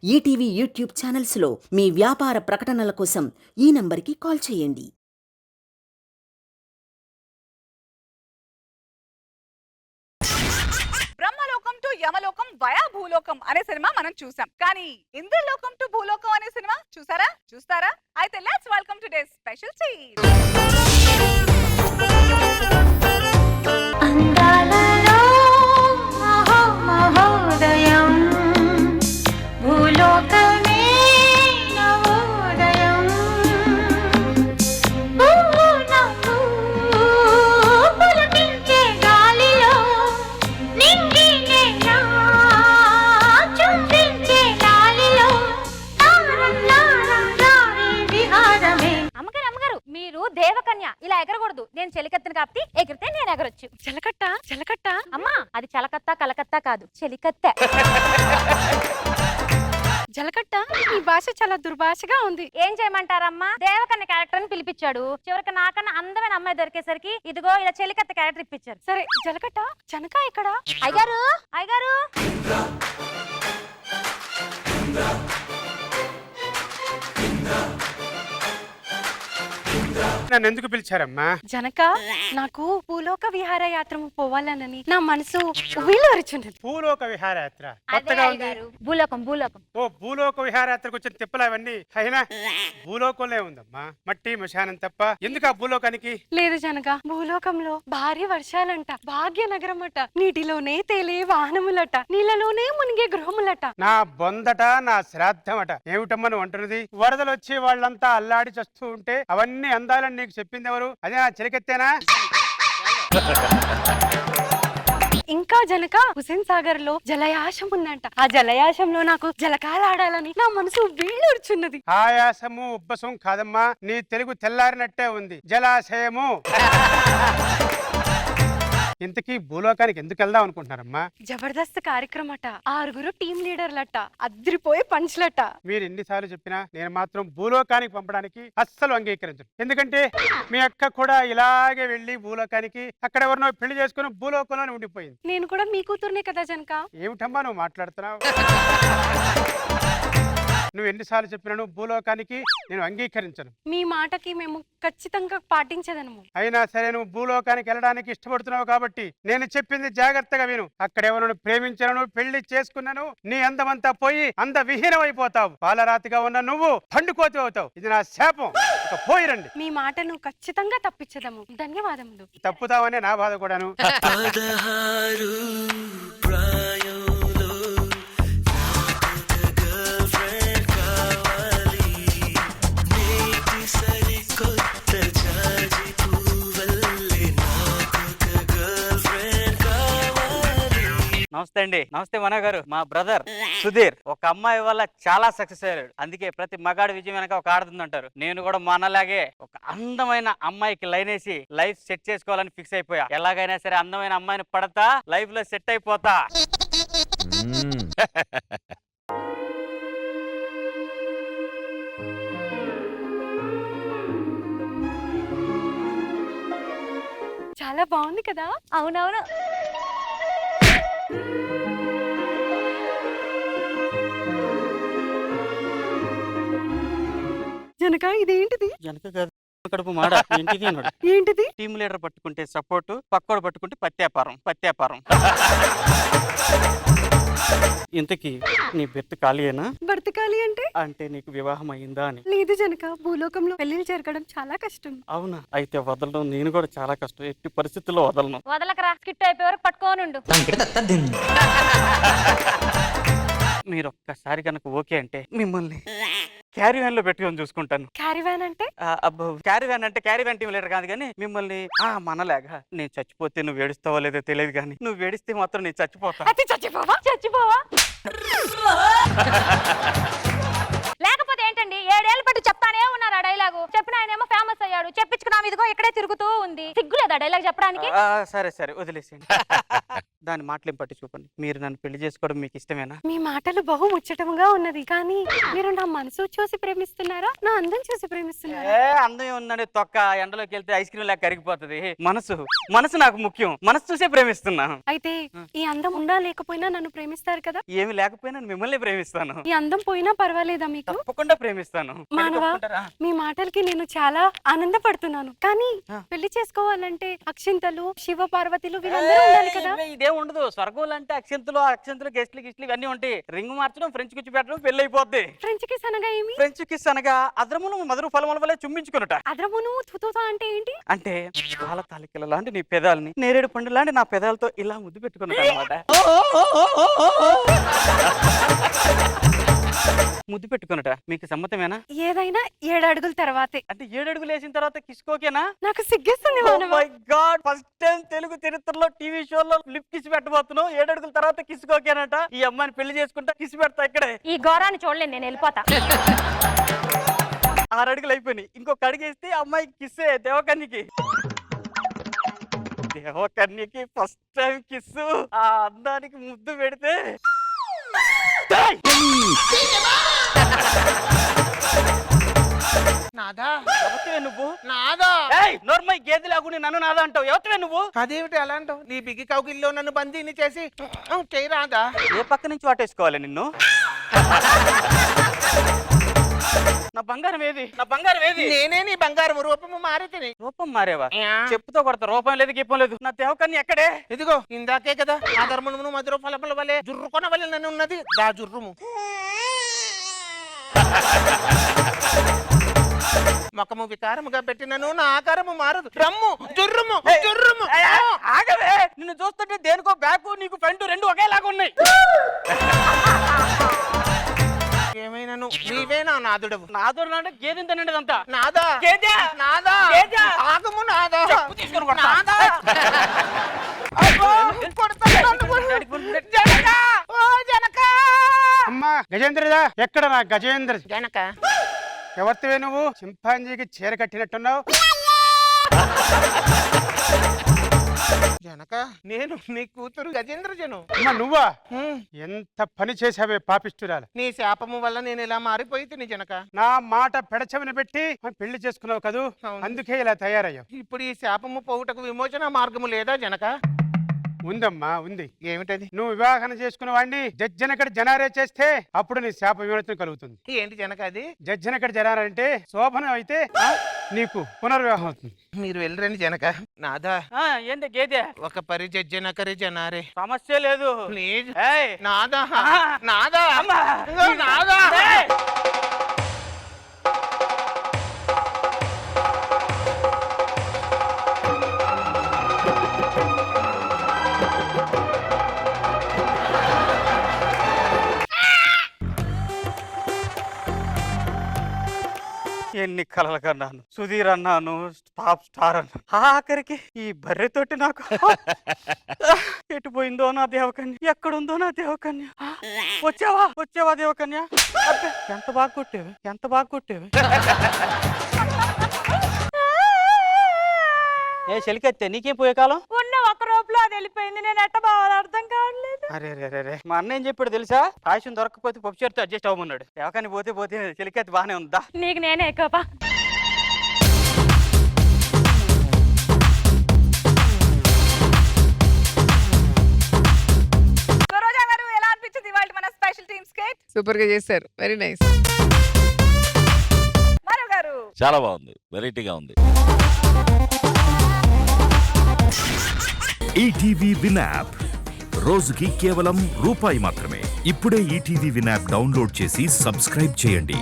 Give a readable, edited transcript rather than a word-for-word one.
ETV YouTube ఛానల్స్లో మీ వ్యాపార ప్రకటనల కోసం ఈ నంబర్కి కాల్ చేయండి. బ్రహ్మలోకం టు యమలోకం వయా భూలోకం అనే సినిమా మనం చూసాం. కానీ ఇంద్రలోకం టు భూలోకం అనే సినిమా చూస్తారా? అయితే let's welcome today special team. అందాలలో మహోదయం భూలోకమే నవోదయం పులకించే గాలిలో నింగినేలా చుంబించే గాలిలో విహారమే. అమ్మగారు మీరు దేవకన్య ఇలా ఎగరకూడదు. నేను చెలికత్తను కాబట్టి ఎగిరితే నేను ఎగరొచ్చు. చెలకట్ట అమ్మా, అది చలకత్తా కలకత్తా కాదు, చెలికత్తె. జలకట్ట ఈ భాష చాలా దుర్భాషగా ఉంది. ఏం చేయమంటారమ్మా? దేవకన్య క్యారెక్టర్ అని పిలిపించాడు. చివరికి నాకన్నా అందమైన అమ్మాయి దొరికేసరికి ఇదిగో ఇలా చెలికత్త క్యారెక్టర్ ఇప్పించారు. సరే జలకట్ట జనక ఇక్కడ. అయ్యగారు నన్ను ఎందుకు పిలిచారమ్మా? జనక, నాకు భూలోక విహారయాత్రము పోవాలనని నా మనసు వీలరుచున్నది. భూలోక విహారయాత్ర అదే కొత్తగా ఉంది. అయ్యగారు, భూలోకం ఓ భూలోక విహారయాత్రకు వచ్చిన తిప్పలు అవన్నీ అయినా భూలోకంలో ఉందమ్మా, మట్టి మశానం తప్ప. ఎందుకు ఆ భూలోకానికి? లేదు జనక, భూలోకంలో భారీ వర్షాలంట, భాగ్యనగరం అట, నీటిలోనే తేలే వాహనములట, నీళ్ళలోనే మునిగే గృహములట. నా బొందట, నా శ్రాద్ధమట. ఏమిటమ్మా నువ్వు అంటున్నది? వరదలు వచ్చి వాళ్ళంతా అల్లాడి చస్తూ ఉంటే అవన్నీ అందాలని నీకు చెప్పింది ఎవరు? అదే నా చిలికెత్తేనా? ఇంకా జనక, హుసేన్ సాగర్ లో జలయాశం ఉందంట. ఆ జలయాశంలో నాకు జలకాలాడాలని నా మనసు వీళ్ళూర్చున్నది. ఆయాసము ఉబ్బసం కాదమ్మా, నీ తెలుగు తెల్లారినట్టే ఉంది. జలాశయము. ఇంతకీ భూలోకానికి ఎందుకు వెళ్దాం అనుకుంటున్నారమ్మా? జబర్దస్త్ కార్యక్రమం అట, 6 టీం లీడర్లట, అద్రిపోయే పంచ్లట. మీరు ఎన్నిసార్లు చెప్పినా నేను మాత్రం భూలోకానికి పంపడానికి అస్సలు అంగీకరించను. ఎందుకంటే మీ అక్క కూడా ఇలాగే వెళ్లి భూలోకానికి అక్కడ ఎవరినో పెళ్లి చేసుకుని భూలోకంలోనే ఉండిపోయింది. నేను కూడా మీ కూతుర్నే కదా జనక. ఏమిటమ్మా నువ్వు మాట్లాడుతున్నావు? నువ్వు ఎన్నిసార్లు చెప్పినాను భూలోకానికి నేను అంగీకరించను. మీ మాటకి మేము ఖచ్చితంగా పాటించదనము. అయినా సరే నువ్వు భూలోకానికి వెళ్ళడానికి ఇష్టపడుతున్నావు కాబట్టి నేను చెప్పింది జాగ్రత్తగా విను. అక్కడ ఎవరు ప్రేమించను, పెళ్లి చేసుకున్నాను, నీ అందమంతా పోయి అంద విహీనం అయిపోతావు. పాలరాతిగా ఉన్న నువ్వు పండుకోతి అవుతావు. ఇది నా శాపం. ఇక పోయిరండి. మీ మాటను ఖచ్చితంగా తప్పించదము. ధన్యవాదములు. తప్పుతావనే నా బాధ కూడాను. నమస్తే అండి. నమస్తే మనో గారు. మా బ్రదర్ సుధీర్ ఒక అమ్మాయి వల్ల చాలా సక్సెస్ అయ్యాడు. అందుకే ప్రతి మగాడి విజయం వెనక ఒక ఆడుతుంది అంటారు. నేను కూడా మనలాగే ఒక అందమైన అమ్మాయికి లైన్ వేసి లైఫ్ సెట్ చేసుకోవాలని ఫిక్స్ అయిపోయా. ఎలాగైనా సరే అందమైన అమ్మాయిని పడతా, లైఫ్ లో సెట్ అయిపోతా. చాలా బాగుంది కదా? అవునవును. జనక, ఇదేంటిది? జనక కాదు, కడుపు మాడ. ఏంటిది అన్నాడు. ఏంటిది? టీమ్ లీడర్ పట్టుకుంటే సపోర్టు, పక్కోడు పట్టుకుంటే పత్యాపారం. ఇంతకీ నీ భర్త ఖాళీయేనా? భర్తకాలి అంటే నీకు వివాహం అయిందా అని. లేదు జనక, భూలోకంలో పెళ్లిళ్ళు జరగడం చాలా కష్టం. అవునా? అయితే వదలడం నేను కూడా చాలా కష్టం. ఎట్టి పరిస్థితుల్లో వదలను. వదలకరా, స్కిట్ అయిపోయే వరకు పట్టుకోనుండు. మీరు ఒక్కసారి కనుక ఓకే అంటే మిమ్మల్ని క్యారీవ్యాన్ లో పెట్టుకొని చూసుకుంటాను. క్యారీవాన్ అంటే? క్యారీవ్యాన్ అంటే క్యారీవ్యాన్ టీం లీడర్ కాదు కానీ మిమ్మల్ని మనలేగా నేను చచ్చిపోతే నువ్వు ఏడుస్తావో లేదో తెలియదు కానీ నువ్వు ఏడిస్తే మాత్రం నేను చచ్చిపోతా. చచ్చిపోవా లేకపోతే ఏంటండి, 7 ఏళ్ల పాటు చెప్తానే ఉన్నారు ఆ డైలాగు. చెప్పిన ఆయనేమో ఫేమస్ అయ్యాడు. చెప్పించుకున్నాం, ఇదిగో ఇక్కడే తిరుగుతూ ఉంది. సిగ్గులేదా డైలాగ్ చెప్పడానికి? సరే వదిలేసేయండి. దాని మాటలేం పట్టించుకోండి. మీరు నన్ను పెళ్లి చేసుకోవడం మీకు ఇష్టమేనా? మీ మాటలు బహు ముచ్చటముగా ఉన్నది, కానీ మీరు నా మనసు చూసి ప్రేమిస్తున్నారా, నా అందం చూసి ప్రేమిస్తున్నారా? అందం ఉందండి, తొక్క ఎండలోకి వెళ్తే ఐస్ క్రీమ్ లాగా కరిగిపోతుంది. మనసు నాకు ముఖ్యం, మనసు చూసే ప్రేమిస్తున్నా. అయితే ఈ అందం ఉండా లేకపోయినా నన్ను ప్రేమిస్తారు కదా? ఏమి లేకపోయినా మిమ్మల్ని ప్రేమిస్తాను. ఈ అందం పోయినా పర్వాలేదా మీకు? తప్పకుండా ప్రేమిస్తాను. మానవా, మీ మాటలకి నేను చాలా ఆనందపడుతున్నాను, కానీ పెళ్లి చేసుకోవాలంటే అక్షింతలు, శివ పార్వతులు వీళ్ళందరూ ఉండాలి కదా? ఇదే ఉండదు. స్వర్గం అంటే అక్షంతలు గెస్ట్లు ఇవన్నీ ఉంటాయి. రింగ్ మార్చడం, ఫ్రెంచ్ కిచ్చి పెట్టడం, పెళ్లి అయిపోద్ది. ఫ్రెంచ్ కిస్ అనగా ఏమి? ఫ్రెంచ్ కిస్ అనగా అద్రమును మధుర ఫలముల వల్ల చుంబించుకున్నట. అద్రమును తుతుతా అంటే ఏంటి? అంటే పాల తాలికల లాంటి నీ పెదాలని, నేరేడు పండు లాంటి నా పెదాలతో ఇలా ముద్దు పెట్టుకున్నట అన్నమాట. ముద్దు పెట్టుకున్నట. మీకు సమ్మతమేనా? ఏదైనా 7 అడుగుల తర్వాతే. అంటే 7 అడుగులు వేసిన తర్వాత కిసుకోకేనా? నాకు సిగ్గేస్తుంది మానవా. ఫస్ట్ టైం తెలుగు చరిత్రలో టీవీ షోలో లిప్ కిస్ పెట్టబోతున్నావు. 7 అడుగుల తర్వాత కిసుకోకేనట. ఈ అమ్మాయిని పెళ్లి చేసుకుంటా కిస్ పెడతా ఇక్కడే. ఈ ఘోరాన్ని చూడలేను, నేను వెళ్ళిపోతా. 6 అడుగులు అయిపోయినాయి. ఇంకొక అడిగేస్తే అమ్మాయికి కిస్సే. దేవకన్యకి ఫస్ట్ టైం కిస్సు. ఆ అందానికి ముద్దు పెడితే నాదా ఎవరివే నువ్వు? నాదా నోర్మై గేదె లాగుని నన్ను నాదా అంటావు. ఎవరివే నువ్వు? అదేమిటి అలా అంటావు? నీ బిగి కౌగిల్లో నన్ను బందీని చేసి చేయరాదా? ఏ పక్క నుంచి వాటేసుకోవాలి నిన్ను? నా బంగారం ఏది? నా బంగారం ఏది? నేనే నీ బంగారం రూపము మారితిని. రూపం మారేవా? చెప్పుతో కొడతా. రూపం లేదు, గీపం లేదు. నా దేవకన్య ఎక్కడే? ఇదిగో ఇందాకే కదా ఆ ధర్మమును మధుర ఫలముల వలె జుర్రుకొన వలె నన్ను ఉన్నది. దా జుర్రుము. ముఖము వికారముగా పెట్టినను నా ఆకారము మారదు. రమ్ము జుర్రుము జుర్రుము. ఆగవే, నిన్ను చూస్తుంటే దేనికో బ్యాక్ నీకు ఫ్రంట్ రెండు ఒకేలాగా ఉన్నాయి. ఏమైనాను నీవే నా నాదుడవు. నాదుడు అంటే గేదె తినండి అంతా. నాదా గేదె నాదా గేదె. ఆగము నాదా. తీసుకొని కొడతా. నాదా జనక ఓ జనక. అమ్మా గజేంద్రదా, ఎక్కడ నా గజేంద్ర? జనక ఎవరివే నువ్వు? చింపాంజీకి చీర కట్టినట్టున్నావు. జనక నేను నీ కూతురు గజేంద్రజను. అమ్మా నువ్వా? ఎంత పని చేసావే పాపిష్టురాలు. నీ శాపము వల్ల నేను ఇలా మారిపోయి తిని జనక. నా మాట పెడచెవిన పెట్టి పెళ్లి చేసుకున్నావు కదూ, అవును. అందుకే ఇలా తయారయ్యావు. ఇప్పుడు ఈ శాపము పోవుటకు విమోచన మార్గము లేదా జనక? ఉందమ్మా ఉంది. ఏమిటది? నువ్వు వివాహం చేసుకున్న వాడిని జడ్జనకడ జనారే చేస్తే అప్పుడు నీ శాప విమోచన కలుగుతుంది. ఏంటి జనక అది? జడ్జనకడ జనారంటే శోభనం అయితే నీకు పునర్వివాహం అవుతుంది. మీరు వెళ్ళరండి జనక. నాదా ఏంటి గేదె? ఒక పరి జడ్జనకరి జనారే. సమస్య లేదు. ప్లీజ్ ఏయ్, నాదా నాదా అమ్మా. ఇదిగో నాదా. ఏయ్. ఎన్ని కలలు కన్నాను. సుధీర్ అన్నాను, టాప్ స్టార్ అన్నాను. ఆఖరికి ఈ బర్రెతోటి నాకు ఎటు పోయిందో నా దేవకన్య, ఎక్కడుందో నా దేవకన్య. వచ్చావా దేవకన్య? అబ్బే, ఎంత బాగా కొట్టేవి, ఎంత బాగా కొట్టేవి. ఏ చెలికత్తే, నీకేం పోయే కాలం? ఉన్న ఒక రూపంలో అది వెళ్ళిపోయింది, నేను ఎట్ట బాగా అర్థం కావట్లేదు. అరే రే, మా అన్న ఏం చెప్పాడు తెలుసా? పాయసం దొరకకపోతే పప్పు చేరితో అడ్జస్ట్ అవ్వమన్నాడు. దేవకాన్ని పోతే చెలికత్తి బాగానే ఉందా? నీకు నేనే ఎక్కువ. రోజా గారు ఎలా అనిపించింది ఇవాళ మన స్పెషల్ టీమ్ స్కేట్? సూపర్ గా చేశారు, వెరీ నైస్. మానవ్ గారు చాలా బాగుంది, వెరైటీగా ఉంది. ఈటీవీ విన్ యాప్ రోజుకి కేవలం రూపాయి మాత్రమే. ఇప్పుడే ఈటీవీ విన్ యాప్ డౌన్లోడ్ చేసి సబ్స్క్రైబ్ చేయండి.